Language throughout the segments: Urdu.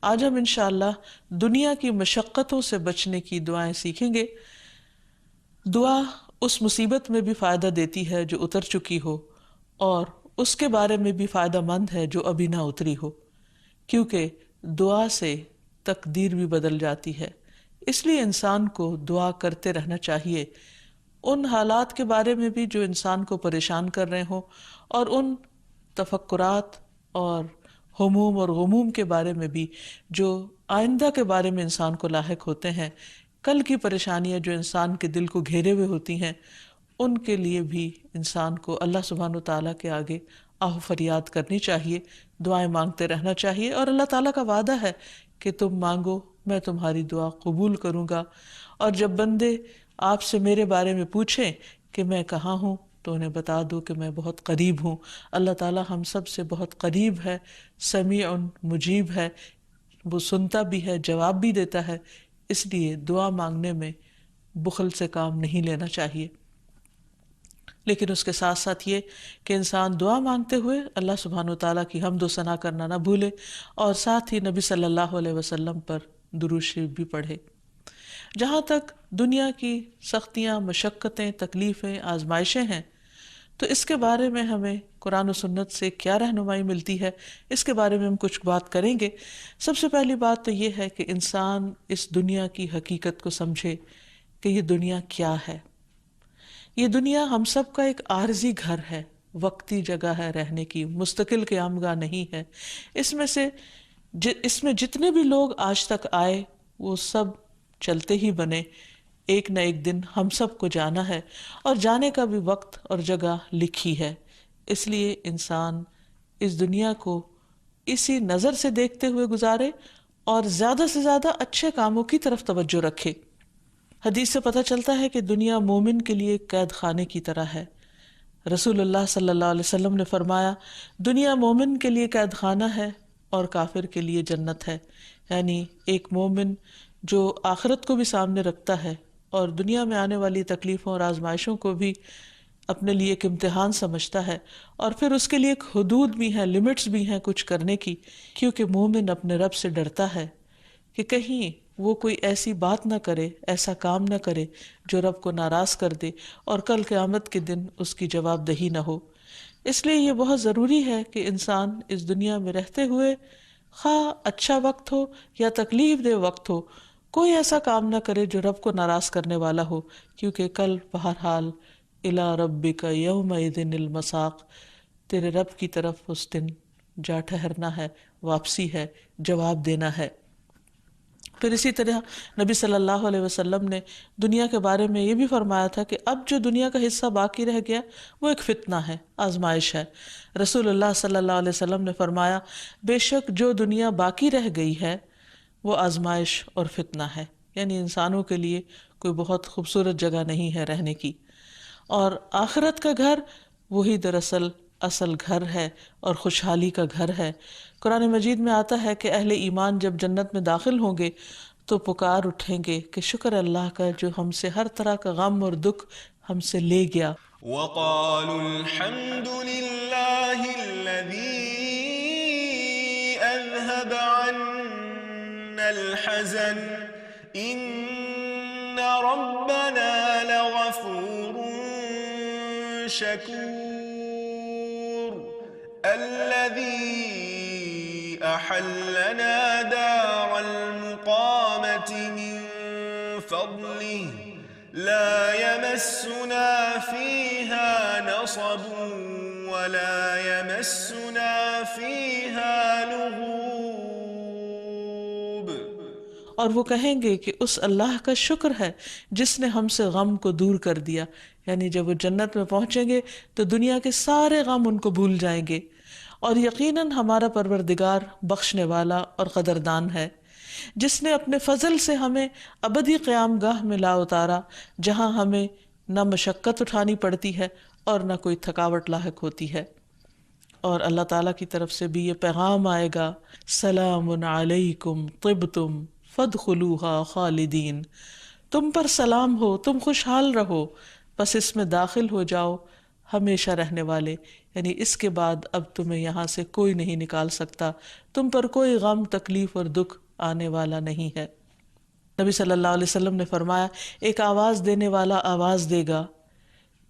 آج ہم انشاءاللہ دنیا کی مشقتوں سے بچنے کی دعائیں سیکھیں گے۔ دعا اس مصیبت میں بھی فائدہ دیتی ہے جو اتر چکی ہو، اور اس کے بارے میں بھی فائدہ مند ہے جو ابھی نہ اتری ہو، کیونکہ دعا سے تقدیر بھی بدل جاتی ہے۔ اس لیے انسان کو دعا کرتے رہنا چاہیے، ان حالات کے بارے میں بھی جو انسان کو پریشان کر رہے ہوں، اور ان تفکرات اور ہموم اور غموم کے بارے میں بھی جو آئندہ کے بارے میں انسان کو لاحق ہوتے ہیں، کل کی پریشانیاں جو انسان کے دل کو گھیرے ہوئے ہوتی ہیں، ان کے لیے بھی انسان کو اللہ سبحانہ و تعالیٰ کے آگے آہ فریاد کرنی چاہیے، دعائیں مانگتے رہنا چاہیے، اور اللہ تعالیٰ کا وعدہ ہے کہ تم مانگو میں تمہاری دعا قبول کروں گا۔ اور جب بندے آپ سے میرے بارے میں پوچھیں کہ میں کہاں ہوں تو انہیں بتا دو کہ میں بہت قریب ہوں۔ اللہ تعالیٰ ہم سب سے بہت قریب ہے، سمیع مجیب ہے، وہ سنتا بھی ہے، جواب بھی دیتا ہے۔ اس لیے دعا مانگنے میں بخل سے کام نہیں لینا چاہیے، لیکن اس کے ساتھ ساتھ یہ کہ انسان دعا مانگتے ہوئے اللہ سبحانہ وتعالیٰ کی حمد و ثنا کرنا نہ بھولے، اور ساتھ ہی نبی صلی اللہ علیہ وسلم پر درود شریف بھی پڑھے۔ جہاں تک دنیا کی سختیاں، مشقتیں، تکلیفیں، آزمائشیں ہیں، تو اس کے بارے میں ہمیں قرآن و سنت سے کیا رہنمائی ملتی ہے، اس کے بارے میں ہم کچھ بات کریں گے۔ سب سے پہلی بات تو یہ ہے کہ انسان اس دنیا کی حقیقت کو سمجھے کہ یہ دنیا کیا ہے۔ یہ دنیا ہم سب کا ایک عارضی گھر ہے، وقتی جگہ ہے رہنے کی، مستقل قیامگاہ نہیں ہے۔ اس میں جتنے بھی لوگ آج تک آئے وہ سب چلتے ہی بنے، ایک نہ ایک دن ہم سب کو جانا ہے، اور جانے کا بھی وقت اور جگہ لکھی ہے۔ اس لیے انسان اس دنیا کو اسی نظر سے دیکھتے ہوئے گزارے، اور زیادہ سے زیادہ اچھے کاموں کی طرف توجہ رکھے۔ حدیث سے پتہ چلتا ہے کہ دنیا مومن کے لیے قید خانے کی طرح ہے۔ رسول اللہ صلی اللہ علیہ وسلم نے فرمایا، دنیا مومن کے لیے قید خانہ ہے اور کافر کے لیے جنت ہے۔ یعنی ایک مومن جو آخرت کو بھی سامنے رکھتا ہے اور دنیا میں آنے والی تکلیفوں اور آزمائشوں کو بھی اپنے لیے ایک امتحان سمجھتا ہے، اور پھر اس کے لیے ایک حدود بھی ہیں، لمٹس بھی ہیں کچھ کرنے کی، کیونکہ مومن اپنے رب سے ڈرتا ہے کہ کہیں وہ کوئی ایسی بات نہ کرے، ایسا کام نہ کرے جو رب کو ناراض کر دے، اور کل قیامت کے دن اس کی جواب دہی نہ ہو۔ اس لیے یہ بہت ضروری ہے کہ انسان اس دنیا میں رہتے ہوئے، خواہ اچھا وقت ہو یا تکلیف دہ وقت ہو، کوئی ایسا کام نہ کرے جو رب کو ناراض کرنے والا ہو، کیونکہ کل بہرحال الی ربک یومئذ المساق، تیرے رب کی طرف اس دن جا ٹھہرنا ہے، واپسی ہے، جواب دینا ہے۔ پھر اسی طرح نبی صلی اللہ علیہ وسلم نے دنیا کے بارے میں یہ بھی فرمایا تھا کہ اب جو دنیا کا حصہ باقی رہ گیا وہ ایک فتنہ ہے، آزمائش ہے۔ رسول اللہ صلی اللہ علیہ وسلم نے فرمایا، بے شک جو دنیا باقی رہ گئی ہے وہ آزمائش اور فتنہ ہے، یعنی انسانوں کے لیے کوئی بہت خوبصورت جگہ نہیں ہے رہنے کی، اور آخرت کا گھر وہی دراصل اصل گھر ہے اور خوشحالی کا گھر ہے۔ قرآن مجید میں آتا ہے کہ اہل ایمان جب جنت میں داخل ہوں گے تو پکار اٹھیں گے کہ شکر اللہ کا جو ہم سے ہر طرح کا غم اور دکھ ہم سے لے گیا۔ وقالوا الحمد لله الذي أذهب عنا الحزن إن ربنا لغفور شكور الذي أحلنا دار المقامة من فضله لا يمسنا فيها نصب ولا يمسنا فيها لغوب۔ اور وہ کہیں گے کہ اس اللہ کا شکر ہے جس نے ہم سے غم کو دور کر دیا، یعنی جب وہ جنت میں پہنچیں گے تو دنیا کے سارے غم ان کو بھول جائیں گے، اور یقیناً ہمارا پروردگار بخشنے والا اور قدردان ہے، جس نے اپنے فضل سے ہمیں ابدی قیام گاہ میں لا اتارا، جہاں ہمیں نہ مشقت اٹھانی پڑتی ہے اور نہ کوئی تھکاوٹ لاحق ہوتی ہے۔ اور اللہ تعالیٰ کی طرف سے بھی یہ پیغام آئے گا، سلام علیکم طبتم فادخلوها خالدین، تم پر سلام ہو، تم خوشحال رہو، بس اس میں داخل ہو جاؤ ہمیشہ رہنے والے، یعنی اس کے بعد اب تمہیں یہاں سے کوئی نہیں نکال سکتا، تم پر کوئی غم، تکلیف اور دکھ آنے والا نہیں ہے۔ نبی صلی اللہ علیہ وسلم نے فرمایا، ایک آواز دینے والا آواز دے گا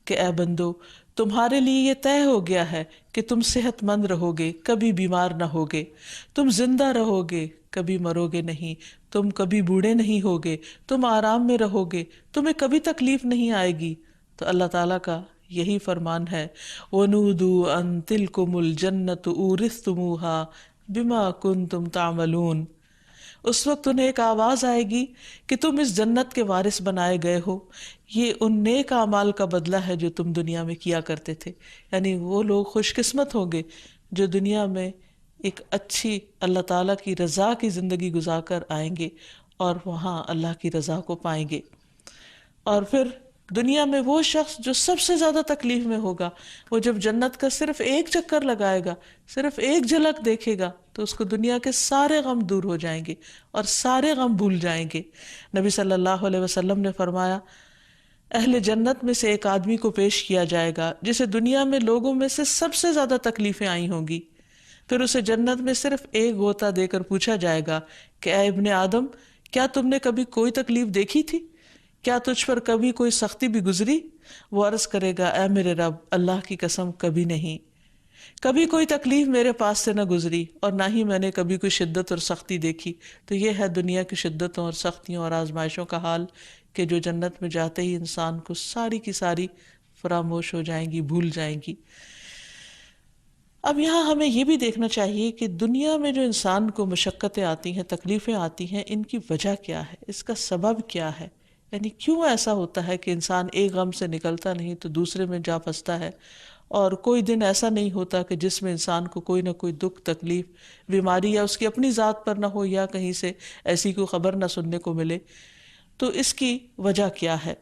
کہ اے بندو، تمہارے لیے یہ طے ہو گیا ہے کہ تم صحت مند رہو گے، کبھی بیمار نہ ہوگے، تم زندہ رہو گے، کبھی مرو گے نہیں، تم کبھی بوڑھے نہیں ہوگے، تم آرام میں رہو گے، تمہیں کبھی تکلیف نہیں آئے گی۔ تو اللہ تعالیٰ کا یہی فرمان ہے، وَنُودُوا أَن تِلْكُمُ الْجَنَّةُ أُورِثْتُمُوهَا بِمَا كُنْتُمْ تَعْمَلُونَ، اس وقت انہیں ایک آواز آئے گی کہ تم اس جنت کے وارث بنائے گئے ہو، یہ ان نیک اعمال کا بدلہ ہے جو تم دنیا میں کیا کرتے تھے۔ یعنی وہ لوگ خوش قسمت ہوں گے جو دنیا میں ایک اچھی اللہ تعالیٰ کی رضا کی زندگی گزار کر آئیں گے اور وہاں اللہ کی رضا کو پائیں گے۔ اور پھر دنیا میں وہ شخص جو سب سے زیادہ تکلیف میں ہوگا، وہ جب جنت کا صرف ایک چکر لگائے گا، صرف ایک جھلک دیکھے گا، تو اس کو دنیا کے سارے غم دور ہو جائیں گے اور سارے غم بھول جائیں گے۔ نبی صلی اللہ علیہ وسلم نے فرمایا، اہل جنت میں سے ایک آدمی کو پیش کیا جائے گا جسے دنیا میں لوگوں میں سے سب سے زیادہ تکلیفیں آئی ہوں گی، پھر اسے جنت میں صرف ایک غوطہ دے کر پوچھا جائے گا کہ اے ابن آدم، کیا تم نے کبھی کوئی تکلیف دیکھی تھی؟ کیا تجھ پر کبھی کوئی سختی بھی گزری؟ وہ عرض کرے گا، اے میرے رب، اللہ کی قسم کبھی نہیں، کبھی کوئی تکلیف میرے پاس سے نہ گزری اور نہ ہی میں نے کبھی کوئی شدت اور سختی دیکھی۔ تو یہ ہے دنیا کی شدتوں اور سختیوں اور آزمائشوں کا حال کہ جو جنت میں جاتے ہی انسان کو ساری کی ساری فراموش ہو جائیں گی، بھول جائیں گی۔ اب یہاں ہمیں یہ بھی دیکھنا چاہیے کہ دنیا میں جو انسان کو مشقتیں آتی ہیں، تکلیفیں آتی ہیں، ان کی وجہ کیا ہے، اس کا سبب کیا ہے، یعنی کیوں ایسا ہوتا ہے کہ انسان ایک غم سے نکلتا نہیں تو دوسرے میں جا پھنستا ہے، اور کوئی دن ایسا نہیں ہوتا کہ جس میں انسان کو کوئی نہ کوئی دکھ، تکلیف، بیماری یا اس کی اپنی ذات پر نہ ہو یا کہیں سے ایسی کوئی خبر نہ سننے کو ملے۔ تو اس کی وجہ کیا ہے؟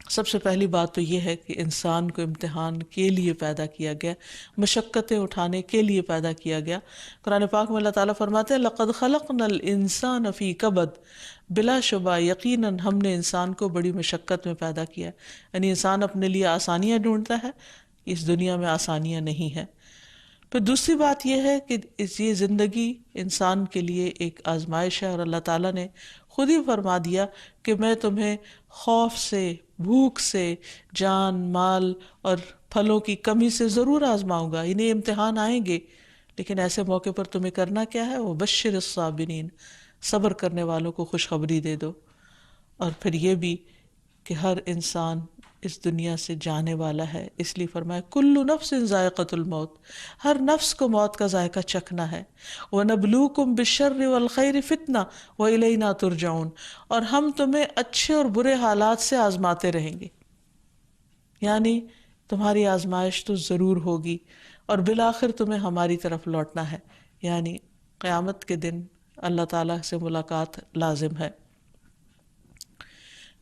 سب سے پہلی بات تو یہ ہے کہ انسان کو امتحان کے لیے پیدا کیا گیا، مشقتیں اٹھانے کے لیے پیدا کیا گیا۔ قرآن پاک میں اللہ تعالیٰ فرماتے ہیں، لَقَدْ خَلَقْنَا الْإِنسَانَ فِي كَبَدٍ، بلا شبہ یقیناً ہم نے انسان کو بڑی مشقت میں پیدا کیا ہے۔ یعنی انسان اپنے لیے آسانیاں ڈھونڈتا ہے، اس دنیا میں آسانیاں نہیں ہیں۔ پھر دوسری بات یہ ہے کہ یہ زندگی انسان کے لیے ایک آزمائش ہے، اور اللہ تعالیٰ نے خود ہی فرما دیا کہ میں تمہیں خوف سے، بھوک سے، جان، مال اور پھلوں کی کمی سے ضرور آزماؤں گا، انہیں امتحان آئیں گے، لیکن ایسے موقع پر تمہیں کرنا کیا ہے؟ وَبَشِّرِ الصَّابِرِينَ، صبر کرنے والوں کو خوشخبری دے دو۔ اور پھر یہ بھی کہ ہر انسان اس دنیا سے جانے والا ہے، اس لیے فرمایا کل نفس ذائقۃ الموت، ہر نفس کو موت کا ذائقہ چکھنا ہے۔ وَنَبْلُوكُمْ بِالشَّرِّ وَالْخَيْرِ فِتْنَةً وَإِلَيْنَا تُرْجَعُونَ، اور ہم تمہیں اچھے اور برے حالات سے آزماتے رہیں گے، یعنی تمہاری آزمائش تو ضرور ہوگی اور بالآخر تمہیں ہماری طرف لوٹنا ہے، یعنی قیامت کے دن اللہ تعالیٰ سے ملاقات لازم ہے۔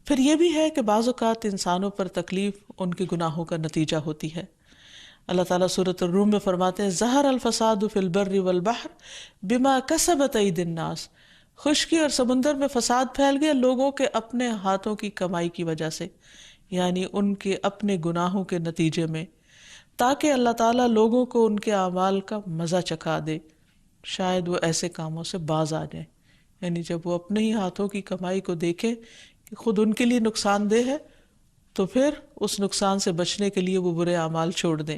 پھر یہ بھی ہے کہ بعض اوقات انسانوں پر تکلیف ان کے گناہوں کا نتیجہ ہوتی ہے۔ اللہ تعالیٰ سورۃ الروم میں فرماتے ہیں، ظہر الفساد فی البر والبحر بما کسبت ایدی الناس، خشکی اور سمندر میں فساد پھیل گیا لوگوں کے اپنے ہاتھوں کی کمائی کی وجہ سے، یعنی ان کے اپنے گناہوں کے نتیجے میں، تاکہ اللہ تعالیٰ لوگوں کو ان کے اعمال کا مزہ چکھا دے، شاید وہ ایسے کاموں سے باز آ جائیں۔ یعنی جب وہ اپنے ہی ہاتھوں کی کمائی کو دیکھیں کہ خود ان کے لیے نقصان دہ ہے، تو پھر اس نقصان سے بچنے کے لیے وہ برے اعمال چھوڑ دیں۔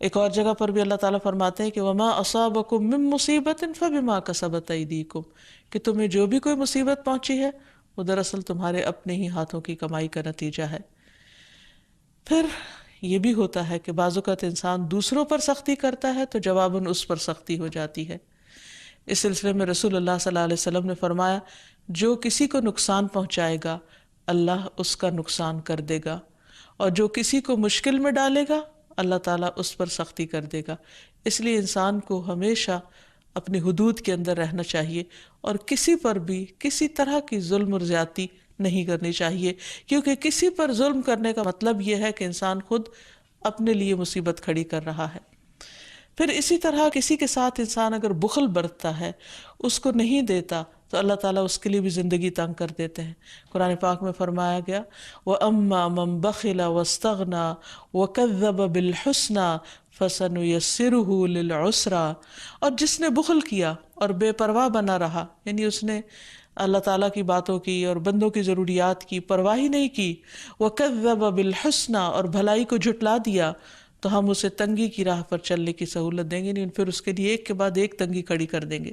ایک اور جگہ پر بھی اللہ تعالیٰ فرماتے ہیں کہ وَمَا أَصَابَكُم مِّن مُّصِيبَةٍ فَبِمَا كَسَبَتْ أَيْدِيكُمْ، کہ تمہیں جو بھی کوئی مصیبت پہنچی ہے وہ دراصل تمہارے اپنے ہی ہاتھوں کی کمائی کا نتیجہ ہے۔ پھر یہ بھی ہوتا ہے کہ بعض اوقات انسان دوسروں پر سختی کرتا ہے تو جواباً اس پر سختی ہو جاتی ہے۔ اس سلسلے میں رسول اللہ صلی اللہ علیہ وسلم نے فرمایا، جو کسی کو نقصان پہنچائے گا اللہ اس کا نقصان کر دے گا، اور جو کسی کو مشکل میں ڈالے گا اللہ تعالیٰ اس پر سختی کر دے گا۔ اس لیے انسان کو ہمیشہ اپنی حدود کے اندر رہنا چاہیے اور کسی پر بھی کسی طرح کی ظلم اور زیادتی نہیں کرنی چاہیے، کیونکہ کسی پر ظلم کرنے کا مطلب یہ ہے کہ انسان خود اپنے لیے مصیبت کھڑی کر رہا ہے۔ پھر اسی طرح کسی کے ساتھ انسان اگر بخل برتتا ہے، اس کو نہیں دیتا، تو اللہ تعالیٰ اس کے لیے بھی زندگی تنگ کر دیتے ہیں۔ قرآن پاک میں فرمایا گیا وَأَمَّا مَن بَخِلَ وَاسْتَغْنَى وَكَذَّبَ بِالْحُسْنَى فَسَنُيَسِّرُهُ لِلْعُسْرَى، اور جس نے بخل کیا اور بے پرواہ بنا رہا، یعنی اس نے اللہ تعالیٰ کی باتوں کی اور بندوں کی ضروریات کی پرواہ ہی نہیں کی، وَكَذَّبَ بِالْحُسْنَى، اور بھلائی کو جھٹلا دیا، تو ہم اسے تنگی کی راہ پر چلنے کی سہولت دیں گے، نہیں پھر اس کے لیے ایک کے بعد ایک تنگی کھڑی کر دیں گے۔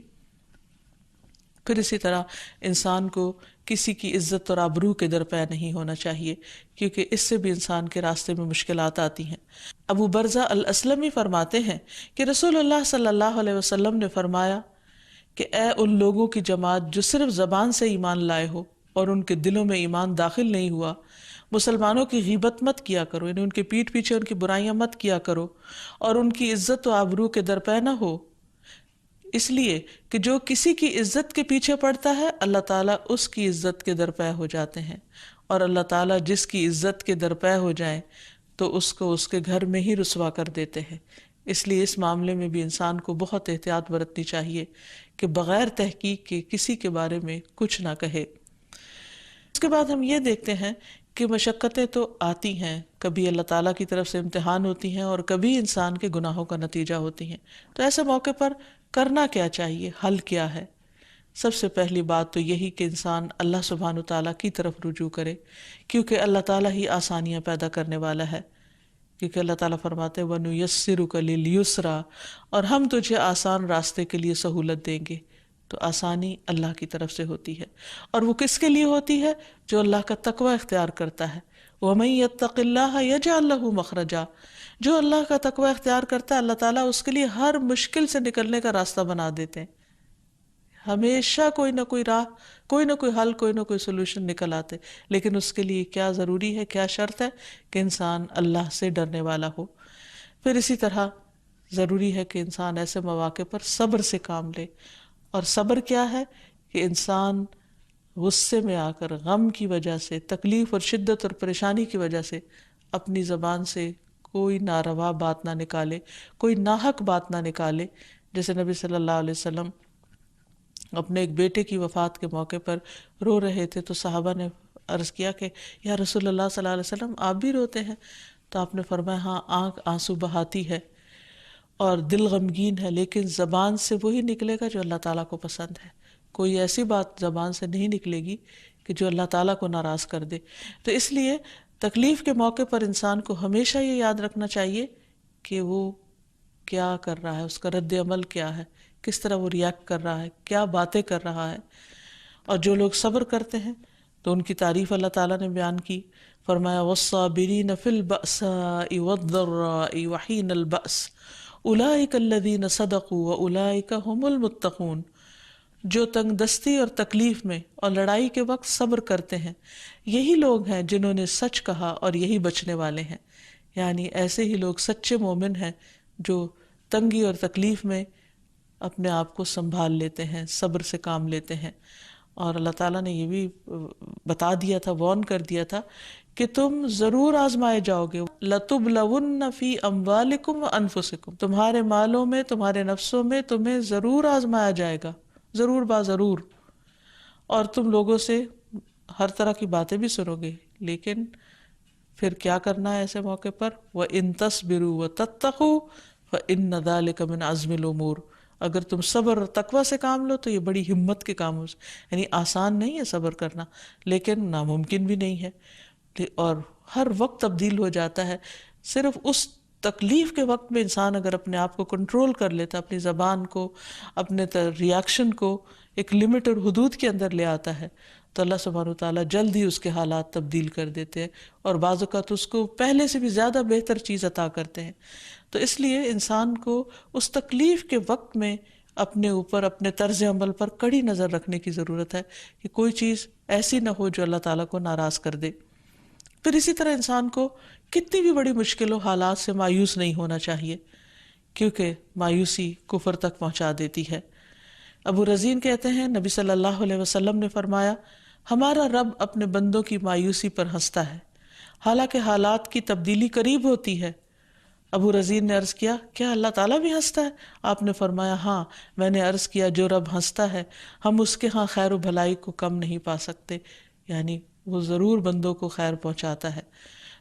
پھر اسی طرح انسان کو کسی کی عزت اور آبرو کے درپے نہیں ہونا چاہیے، کیونکہ اس سے بھی انسان کے راستے میں مشکلات آتی ہیں۔ ابو برزہ الاسلمی فرماتے ہیں کہ رسول اللہ صلی اللہ علیہ وسلم نے فرمایا کہ اے ان لوگوں کی جماعت جو صرف زبان سے ایمان لائے ہو اور ان کے دلوں میں ایمان داخل نہیں ہوا، مسلمانوں کی غیبت مت کیا کرو، یعنی ان کے پیٹھ پیچھے ان کی برائیاں مت کیا کرو، اور ان کی عزت و آبرو کے درپے نہ ہو، اس لیے کہ جو کسی کی عزت کے پیچھے پڑتا ہے اللہ تعالیٰ اس کی عزت کے درپے ہو جاتے ہیں، اور اللہ تعالیٰ جس کی عزت کے درپے ہو جائیں تو اس کو اس کے گھر میں ہی رسوا کر دیتے ہیں۔ اس لیے اس معاملے میں بھی انسان کو بہت احتیاط برتنی چاہیے کہ بغیر تحقیق کے کسی کے بارے میں کچھ نہ کہے۔ اس کے بعد ہم یہ دیکھتے ہیں کہ مشقتیں تو آتی ہیں، کبھی اللہ تعالیٰ کی طرف سے امتحان ہوتی ہیں اور کبھی انسان کے گناہوں کا نتیجہ ہوتی ہیں۔ تو ایسے موقع پر کرنا کیا چاہیے، حل کیا ہے؟ سب سے پہلی بات تو یہی کہ انسان اللہ سبحانہ تعالیٰ کی طرف رجوع کرے، کیونکہ اللہ تعالیٰ ہی آسانیاں پیدا کرنے والا ہے، کیونکہ اللہ تعالیٰ فرماتے ہیں وَنُيَسِّرُكَ لِلْيُسْرَى، اور ہم تجھے آسان راستے کے لیے سہولت دیں گے۔ تو آسانی اللہ کی طرف سے ہوتی ہے، اور وہ کس کے لیے ہوتی ہے؟ جو اللہ کا تقوی اختیار کرتا ہے۔ وَمَن يَتَّقِ اللَّهَ يَجْعَل لَّهُ مَخْرَجًا، جو اللہ کا تقوی اختیار کرتا ہے اللہ تعالیٰ اس کے لیے ہر مشکل سے نکلنے کا راستہ بنا دیتے ہیں۔ ہمیشہ کوئی نہ کوئی راہ، کوئی نہ کوئی حل، کوئی نہ کوئی سولوشن نکل آتے، لیکن اس کے لیے کیا ضروری ہے، کیا شرط ہے کہ انسان اللہ سے ڈرنے والا ہو۔ پھر اسی طرح ضروری ہے کہ انسان ایسے مواقع پر صبر سے کام لے، اور صبر کیا ہے کہ انسان غصے میں آ کر غم کی وجہ سے، تکلیف اور شدت اور پریشانی کی وجہ سے اپنی زبان سے کوئی ناروا بات نہ نکالے، کوئی ناحق بات نہ نکالے۔ جیسے نبی صلی اللہ علیہ وسلم اپنے ایک بیٹے کی وفات کے موقع پر رو رہے تھے، تو صحابہ نے عرض کیا کہ یا رسول اللہ صلی اللہ علیہ وسلم آپ بھی روتے ہیں؟ تو آپ نے فرمایا ہاں، آنکھ آنسو بہاتی ہے اور دل غمگین ہے، لیکن زبان سے وہی نکلے گا جو اللہ تعالیٰ کو پسند ہے۔ کوئی ایسی بات زبان سے نہیں نکلے گی کہ جو اللہ تعالیٰ کو ناراض کر دے۔ تو اس لیے تکلیف کے موقع پر انسان کو ہمیشہ یہ یاد رکھنا چاہیے کہ وہ کیا کر رہا ہے، اس کا رد عمل کیا ہے، کس طرح وہ ریاکٹ کر رہا ہے، کیا باتیں کر رہا ہے۔ اور جو لوگ صبر کرتے ہیں تو ان کی تعریف اللہ تعالیٰ نے بیان کی، فرمایا وَالصَّابِرِينَ فِي الْبَأْسَاءِ وَالضَّرَّاءِ وَحِينَ الْبَأْسِ أُولَئِكَ الَّذِينَ صَدَقُوا وَأُولَئِكَ هُمُ الْمُتَّقُونَ، جو تنگ دستی اور تکلیف میں اور لڑائی کے وقت صبر کرتے ہیں، یہی لوگ ہیں جنہوں نے سچ کہا اور یہی بچنے والے ہیں۔ یعنی ایسے ہی لوگ سچے مومن ہیں جو تنگی اور تکلیف میں اپنے آپ کو سنبھال لیتے ہیں، صبر سے کام لیتے ہیں۔ اور اللہ تعالیٰ نے یہ بھی بتا دیا تھا، وارن کر دیا تھا کہ تم ضرور آزمائے جاؤ گے، لَتُبْلَوُنَّ فِي أَمْوَالِكُمْ وَأَنفُسِكُمْ، تمہارے مالوں میں، تمہارے نفسوں میں تمہیں ضرور آزمایا جائے گا، ضرور با ضرور۔ اور تم لوگوں سے ہر طرح کی باتیں بھی سنو گے، لیکن پھر کیا کرنا ہے ایسے موقع پر؟ وَإِن تَصْبِرُوا وَتَتَّقُوا فَإِنَّ ذَلِكَ مِنْ عَزْمِ الْأُمُورِ، اگر تم صبر اور تقوی سے کام لو تو یہ بڑی ہمت کے کام ہو، یعنی آسان نہیں ہے صبر کرنا، لیکن ناممکن بھی نہیں ہے، اور ہر وقت تبدیل ہو جاتا ہے۔ صرف اس تکلیف کے وقت میں انسان اگر اپنے آپ کو کنٹرول کر لیتا، اپنی زبان کو، اپنے ریاکشن کو ایک لمٹ اور حدود کے اندر لے آتا ہے، تو اللہ سبحانہ وتعالیٰ جلد ہی اس کے حالات تبدیل کر دیتے ہیں، اور بعض اوقات اس کو پہلے سے بھی زیادہ بہتر چیز عطا کرتے ہیں۔ تو اس لیے انسان کو اس تکلیف کے وقت میں اپنے اوپر، اپنے طرز عمل پر کڑی نظر رکھنے کی ضرورت ہے کہ کوئی چیز ایسی نہ ہو جو اللہ تعالیٰ کو ناراض کر دے۔ پھر اسی طرح انسان کو کتنی بھی بڑی مشکل و حالات سے مایوس نہیں ہونا چاہیے، کیونکہ مایوسی کفر تک پہنچا دیتی ہے۔ ابو رزین کہتے ہیں نبی صلی اللہ علیہ وسلم نے فرمایا ہمارا رب اپنے بندوں کی مایوسی پر ہنستا ہے، حالانکہ حالات کی تبدیلی قریب ہوتی ہے، ابو رزین نے عرض کیا کیا اللہ تعالیٰ بھی ہنستا ہے؟ آپ نے فرمایا ہاں. میں نے عرض کیا جو رب ہنستا ہے ہم اس کے ہاں خیر و بھلائی کو کم نہیں پا سکتے، یعنی وہ ضرور بندوں کو خیر پہنچاتا ہے.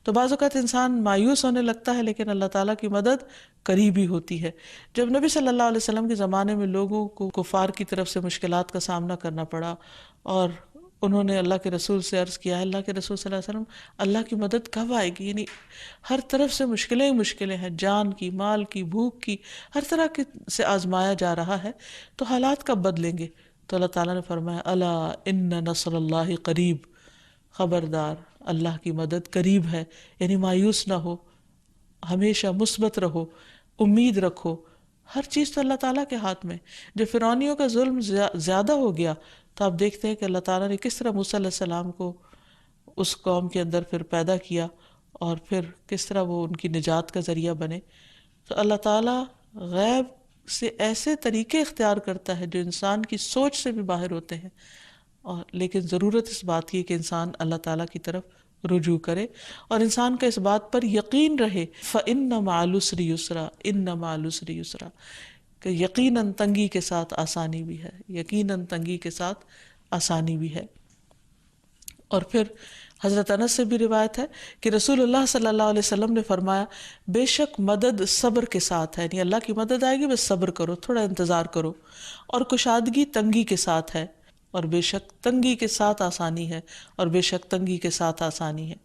تو بعض اوقات انسان مایوس ہونے لگتا ہے لیکن اللہ تعالیٰ کی مدد قریب ہی ہوتی ہے. جب نبی صلی اللہ علیہ وسلم کے زمانے میں لوگوں کو کفار کی طرف سے مشکلات کا سامنا کرنا پڑا اور انہوں نے اللہ کے رسول سے عرض کیا اللہ کے رسول صلی اللہ علیہ وسلم اللہ کی مدد کب آئے گی؟ یعنی ہر طرف سے مشکلیں ہی مشکلیں ہیں، جان کی، مال کی، بھوک کی، ہر طرح کے سے آزمایا جا رہا ہے، تو حالات کب بدلیں گے؟ تو اللہ تعالیٰ نے فرمایا الا ان نصر اللہ قریب، خبردار اللہ کی مدد قریب ہے. یعنی مایوس نہ ہو، ہمیشہ مثبت رہو، امید رکھو. ہر چیز تو اللہ تعالیٰ کے ہاتھ میں. جب فرعونیوں کا ظلم زیادہ ہو گیا تو آپ دیکھتے ہیں کہ اللہ تعالیٰ نے کس طرح موسیٰ علیہ السلام کو اس قوم کے اندر پھر پیدا کیا اور پھر کس طرح وہ ان کی نجات کا ذریعہ بنے. تو اللہ تعالیٰ غیب سے ایسے طریقے اختیار کرتا ہے جو انسان کی سوچ سے بھی باہر ہوتے ہیں، اور لیکن ضرورت اس بات کی کہ انسان اللہ تعالیٰ کی طرف رجوع کرے اور انسان کا اس بات پر یقین رہے فَإِنَّ مَعَ الْعُسْرِ يُسْرًا، إِنَّ مَعَ الْعُسْرِ يُسْرًا، کہ یقیناً تنگی کے ساتھ آسانی بھی ہے، یقیناً تنگی کے ساتھ آسانی بھی ہے. اور پھر حضرت انس سے بھی روایت ہے کہ رسول اللہ صلی اللہ علیہ وسلم نے فرمایا بے شک مدد صبر کے ساتھ ہے، یعنی اللہ کی مدد آئے گی بس صبر کرو، تھوڑا انتظار کرو، اور کشادگی تنگی کے ساتھ ہے، اور بے شک تنگی کے ساتھ آسانی ہے، اور بے شک تنگی کے ساتھ آسانی ہے.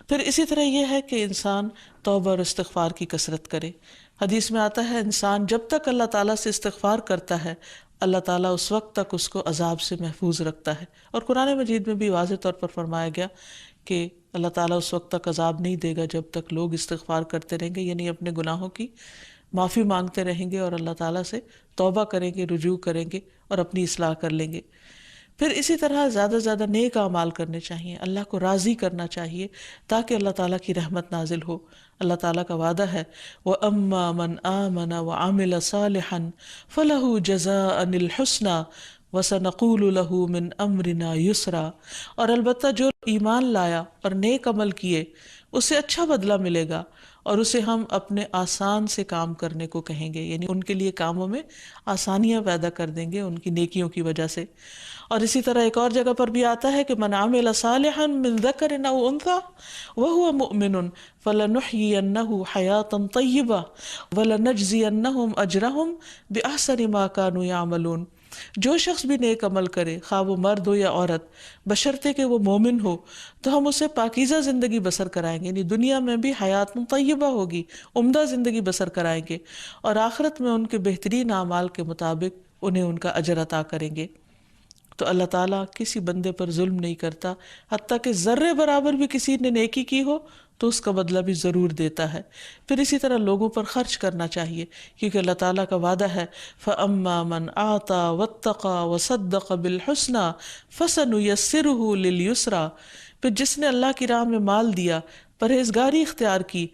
پھر اسی طرح یہ ہے کہ انسان توبہ اور استغفار کی کثرت کرے. حدیث میں آتا ہے انسان جب تک اللہ تعالیٰ سے استغفار کرتا ہے اللہ تعالیٰ اس وقت تک اس کو عذاب سے محفوظ رکھتا ہے. اور قرآن مجید میں بھی واضح طور پر فرمایا گیا کہ اللہ تعالیٰ اس وقت تک عذاب نہیں دے گا جب تک لوگ استغفار کرتے رہیں گے، یعنی اپنے گناہوں کی معافی مانگتے رہیں گے اور اللہ تعالیٰ سے توبہ کریں گے، رجوع کریں گے اور اپنی اصلاح کر لیں گے. پھر اسی طرح زیادہ سے زیادہ نیک اعمال کرنے چاہیے، اللہ کو راضی کرنا چاہیے تاکہ اللہ تعالیٰ کی رحمت نازل ہو. اللہ تعالیٰ کا وعدہ ہے وَأَمَّا مَنْ آمَنَ وَعَمِلَ صَالِحًا فَلَهُ جَزَاءً الْحُسْنَى وَسَنَقُولُ لَهُ مِنْ أَمْرِنَا يُسْرًا، اور البتہ جو ایمان لایا اور نیک عمل کیے اسے اچھا بدلہ ملے گا اور اسے ہم اپنے آسان سے کام کرنے کو کہیں گے، یعنی ان کے لیے کاموں میں آسانیاں پیدا کر دیں گے ان کی نیکیوں کی وجہ سے. اور اسی طرح ایک اور جگہ پر بھی آتا ہے کہ من عمل صالحا من ذکر او انثى وهو مؤمن فلنحيينه حیاتا طیبہ ولنجزینہم اجرہم باحسن ما كانوا يعملون. جو شخص بھی نیک عمل کرے خواہ وہ مرد ہو یا عورت بشرطے کہ وہ مومن ہو تو ہم اسے پاکیزہ زندگی بسر کرائیں گے، یعنی دنیا میں بھی حیات طیبہ ہوگی، عمدہ زندگی بسر کرائیں گے، اور آخرت میں ان کے بہترین اعمال کے مطابق انہیں ان کا اجر عطا کریں گے. تو اللہ تعالیٰ کسی بندے پر ظلم نہیں کرتا، حتیٰ کہ ذرے برابر بھی کسی نے نیکی کی ہو تو اس کا بدلہ بھی ضرور دیتا ہے. پھر اسی طرح لوگوں پر خرچ کرنا چاہیے کیونکہ اللہ تعالیٰ کا وعدہ ہے فَأَمَّا مَنْ أَعْطَى وَاتَّقَى وَصَدَّقَ بِالْحُسْنَى فَسَنُيَسِّرُهُ لِلْيُسْرَى. پھر جس نے اللہ کی راہ میں مال دیا، پرہیزگاری اختیار کی،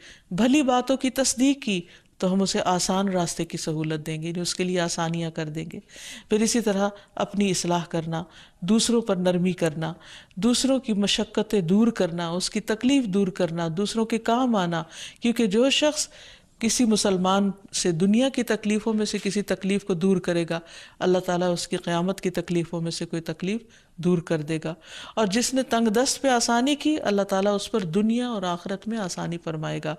بھلی باتوں کی تصدیق کی، تو ہم اسے آسان راستے کی سہولت دیں گے، یعنی اس کے لیے آسانیاں کر دیں گے. پھر اسی طرح اپنی اصلاح کرنا، دوسروں پر نرمی کرنا، دوسروں کی مشقتیں دور کرنا، اس کی تکلیف دور کرنا، دوسروں کے کام آنا، کیونکہ جو شخص کسی مسلمان سے دنیا کی تکلیفوں میں سے کسی تکلیف کو دور کرے گا اللہ تعالیٰ اس کی قیامت کی تکلیفوں میں سے کوئی تکلیف دور کر دے گا. اور جس نے تنگ دست پہ آسانی کی اللہ تعالیٰ اس پر دنیا اور آخرت میں آسانی فرمائے گا.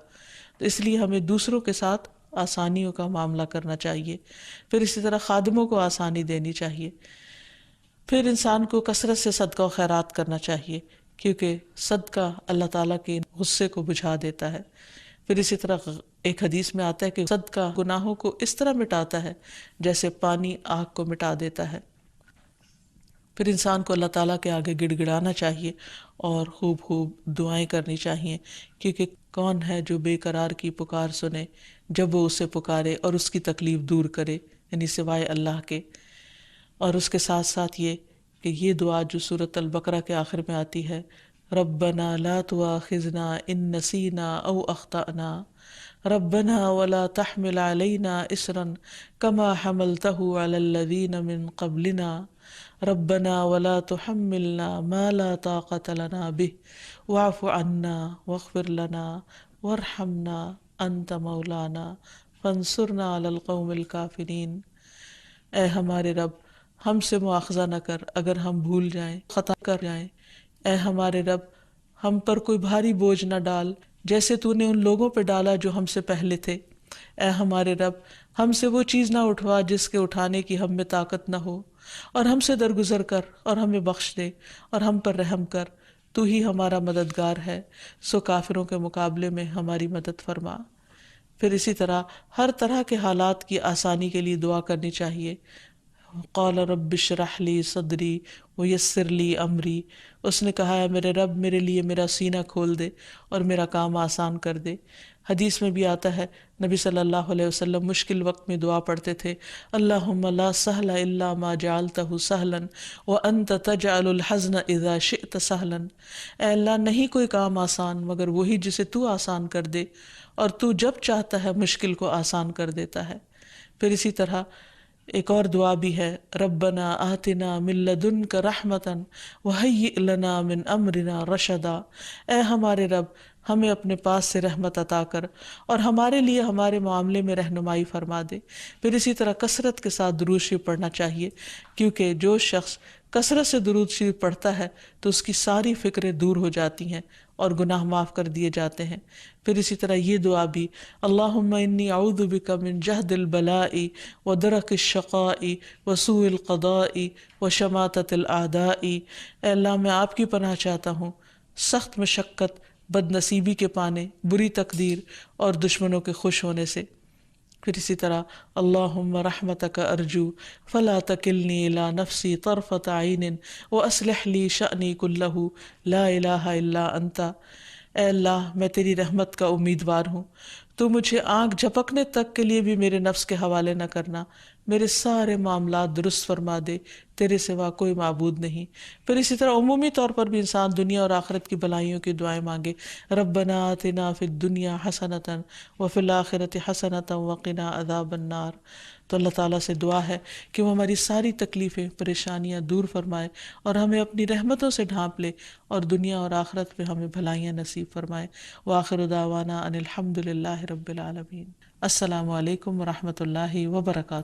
تو اس لیے ہمیں دوسروں کے ساتھ آسانیوں کا معاملہ کرنا چاہیے. پھر اسی طرح خادموں کو آسانی دینی چاہیے. پھر انسان کو کثرت سے صدقہ و خیرات کرنا چاہیے کیونکہ صدقہ اللہ تعالیٰ کے غصے کو بجھا دیتا ہے. پھر اسی طرح ایک حدیث میں آتا ہے کہ صدقہ گناہوں کو اس طرح مٹاتا ہے جیسے پانی آگ کو مٹا دیتا ہے. پھر انسان کو اللہ تعالیٰ کے آگے گڑ گڑانا چاہیے اور خوب خوب دعائیں کرنی چاہیے کیونکہ کون ہے جو بے قرار کی پکار سنے جب وہ اسے پکارے اور اس کی تکلیف دور کرے، یعنی سوائے اللہ کے. اور اس کے ساتھ ساتھ یہ کہ یہ دعا جو سورۃ البقرہ کے آخر میں آتی ہے ربنا لا تؤاخذنا ان نسینا او اخطأنا ربنا ولا تحمل علينا اسرا كما حملته على الذين من قبلنا ربنا ولا تحملنا ما لا طاقة لنا به واعف عنا واغفر لنا وارحمنا انت مولانا فانصرنا علی القوم الکافرین۔ اے ہمارے رب ہم سے مواخذہ نہ کر اگر ہم بھول جائیں، خطا کر جائیں۔ اے ہمارے رب ہم پر کوئی بھاری بوجھ نہ ڈال جیسے تو نے ان لوگوں پہ ڈالا جو ہم سے پہلے تھے۔ اے ہمارے رب ہم سے وہ چیز نہ اٹھوا جس کے اٹھانے کی ہم میں طاقت نہ ہو، اور ہم سے درگزر کر اور ہمیں بخش دے اور ہم پر رحم کر، تو ہی ہمارا مددگار ہے، سو کافروں کے مقابلے میں ہماری مدد فرما۔ پھر اسی طرح کے حالات کی آسانی کے لیے دعا کرنی چاہیے۔ قال رب اشرح لی صدری ویسر لی امری، اس نے کہا ہے میرے رب میرے لیے میرا سینہ کھول دے اور میرا کام آسان کر دے۔ حدیث میں بھی آتا ہے نبی صلی اللہ علیہ وسلم مشکل وقت میں دعا پڑھتے تھے، اللہم لا سہل الا ما جعلتہ سہلا وانت تجعل الحزن اذا شئت سہلا۔ اے اللہ نہیں کوئی کام آسان مگر وہی جسے تو آسان کر دے، اور تو جب چاہتا ہے مشکل کو آسان کر دیتا ہے۔ پھر اسی طرح ایک اور دعا بھی ہے، ربنا آتنا من لدنک رحمتا وہیئ لنا من امرنا رشدا۔ اے ہمارے رب ہمیں اپنے پاس سے رحمت عطا کر اور ہمارے لیے ہمارے معاملے میں رہنمائی فرما دے۔ پھر اسی طرح کثرت کے ساتھ درود شریف پڑھنا چاہیے، کیونکہ جو شخص کثرت سے درود شریف پڑھتا ہے تو اس کی ساری فکریں دور ہو جاتی ہیں اور گناہ معاف کر دیے جاتے ہیں۔ پھر اسی طرح یہ دعا بھی، اللہم انی اعوذ بک من جہد البلاء ودرک الشقاء وسوء القضاء وشماتۃ الاعداء۔ اے اللہ میں آپ کی پناہ چاہتا ہوں سخت مشقت، بد نصیبی کے پانے، بری تقدیر اور دشمنوں کے خوش ہونے سے۔ پھر اسی طرح اللہم رحمتک ارجو فلا تکلنی الی نفسی طرفۃ عین واصلح لی شأنی کلہ لا الہ الا انت۔ اے اللہ میں تیری رحمت کا امیدوار ہوں، تو مجھے آنکھ جھپکنے تک کے لیے بھی میرے نفس کے حوالے نہ کرنا، میرے سارے معاملات درست فرما دے، تیرے سوا کوئی معبود نہیں۔ پھر اسی طرح عمومی طور پر بھی انسان دنیا اور آخرت کی بھلائیوں کی دعائیں مانگے، ربنا آتنا فی الدنیا حسنۃ وفی الآخرۃ حسنۃ وقنا عذاب النار۔ تو اللہ تعالیٰ سے دعا ہے کہ وہ ہماری ساری تکلیفیں پریشانیاں دور فرمائے اور ہمیں اپنی رحمتوں سے ڈھانپ لے اور دنیا اور آخرت پہ ہمیں بھلائیاں نصیب فرمائے۔ وآخر دعوانا ان الحمد للہ رب العالمین۔ السلام علیکم ورحمۃ اللہ وبرکاتہ۔